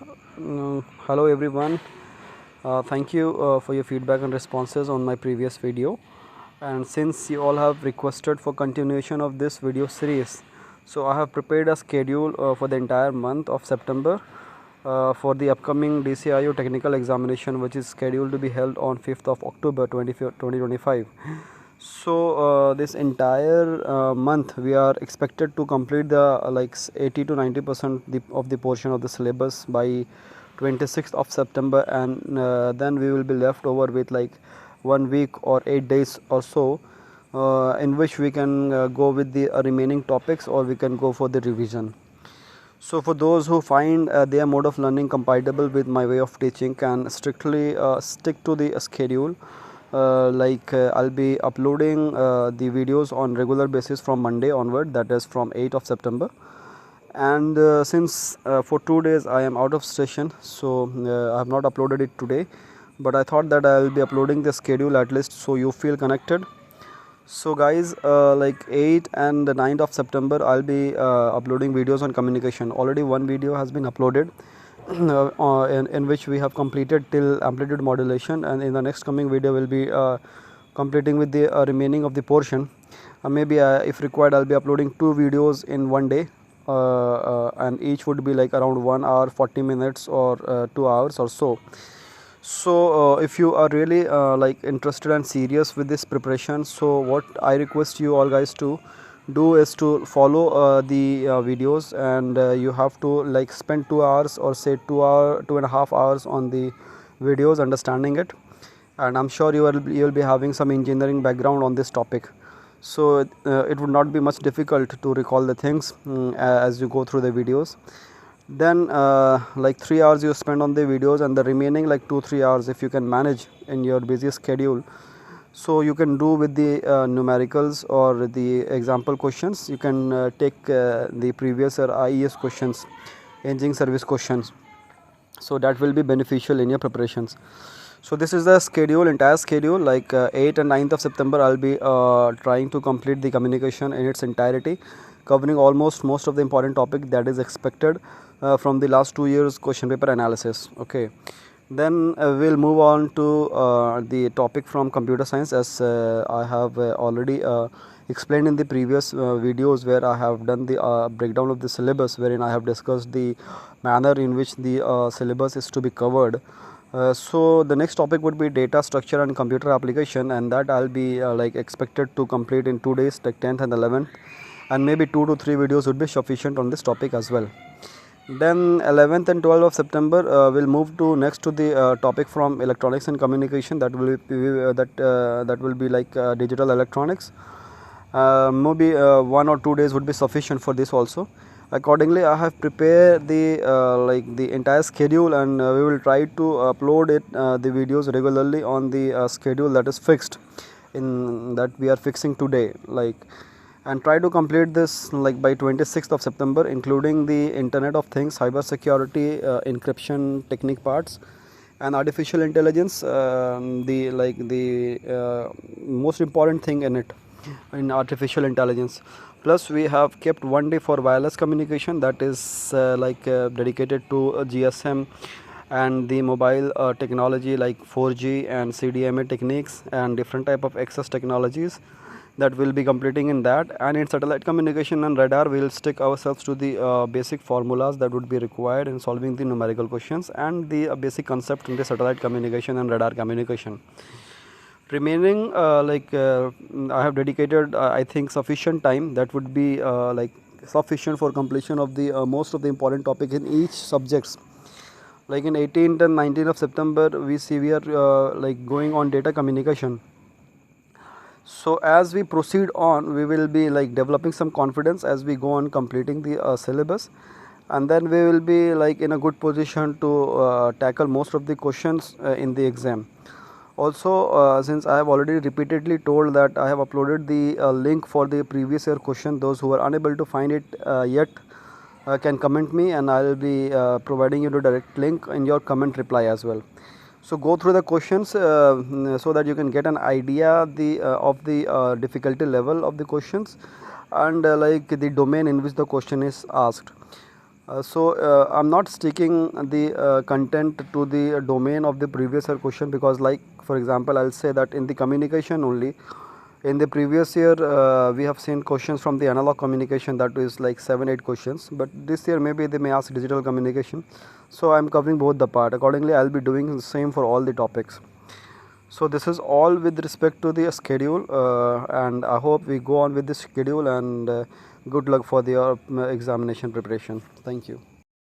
Hello everyone. Thank you for your feedback and responses on my previous video. And since you all have requested for continuation of this video series, so I have prepared a schedule for the entire month of September for the upcoming DCIO technical examination, which is scheduled to be held on 5th of October 2025. So this entire month we are expected to complete the 80 to 90% of the portion of the syllabus by 26th of September, and then we will be left over with like 1 week or 8 days or so, in which we can go with the remaining topics, or we can go for the revision. So for those who find their mode of learning compatible with my way of teaching, can strictly stick to the schedule. I'll be uploading the videos on regular basis from Monday onward, that is from 8th of September. And since for 2 days I am out of station, so I have not uploaded it today, but I thought that I will be uploading the schedule at least so you feel connected. So guys, like 8th and the 9th of September I'll be uploading videos on communication. Already one video has been uploaded in which we have completed till amplitude modulation, and in the next coming video will be completing with the remaining of the portion. Maybe if required I'll be uploading 2 videos in one day, and each would be like around 1 hour 40 minutes or 2 hours or so. So if you are really like interested and serious with this preparation, so what I request you all guys to do is to follow the videos, and you have to like spend 2 hours or say 2.5 hours on the videos understanding it. And I'm sure you will be having some engineering background on this topic, so it would not be much difficult to recall the things as you go through the videos. Then like 3 hours you spend on the videos, and the remaining like 2-3 hours, if you can manage in your busy schedule, so you can do with the numericals or the example questions. You can take the previous year IES questions, engine service questions, so that will be beneficial in your preparations. So this is the schedule, entire schedule. Like 8th and 9th of September I'll be trying to complete the communication in its entirety, covering almost most of the important topic that is expected from the last 2 years question paper analysis. Okay, then we'll move on to the topic from computer science, as I have already explained in the previous videos, where I have done the breakdown of the syllabus, wherein I have discussed the manner in which the syllabus is to be covered. So the next topic would be data structure and computer application, and that I'll be like expected to complete in 2 days, like 10th and 11th, and maybe 2 to 3 videos would be sufficient on this topic as well. Then 11th and 12th of September we'll move to next to the topic from electronics and communication, that will be that will be like digital electronics. Maybe 1 or 2 days would be sufficient for this also. Accordingly, I have prepared the like the entire schedule, and we will try to upload it the videos regularly on the schedule that is fixed, in that we are fixing today, like, and try to complete this like by 26th of September, including the Internet of Things, cyber security, encryption technique parts, and artificial intelligence. The most important thing in it, in artificial intelligence. Plus we have kept 1 day for wireless communication, that is dedicated to GSM and the mobile technology like 4G and CDMA techniques and different type of access technologies, that will be completing in that. And in satellite communication and radar, we will stick ourselves to the basic formulas that would be required in solving the numerical questions, and the basic concept in the satellite communication and radar communication. Remaining I have dedicated I think sufficient time, that would be like sufficient for completion of the most of the important topic in each subjects. Like in 18th and 19th of September we are like going on data communication. So as we proceed on, we will be like developing some confidence as we go on completing the syllabus, and then we will be like in a good position to tackle most of the questions in the exam. Also, since I have already repeatedly told that I have uploaded the link for the previous year question, those who are unable to find it yet can comment me, and I will be providing you the direct link in your comment reply as well. So go through the questions so that you can get an idea of the difficulty level of the questions, and like the domain in which the question is asked. I'm not sticking the content to the domain of the previous year question, because like for example I'll say that in the communication only, in the previous year we have seen questions from the analog communication, that is like 7-8 questions, but this year maybe they may ask digital communication, so I'm covering both the part. Accordingly I'll be doing the same for all the topics. So this is all with respect to the schedule, and I hope we go on with the schedule, and good luck for the examination preparation. Thank you.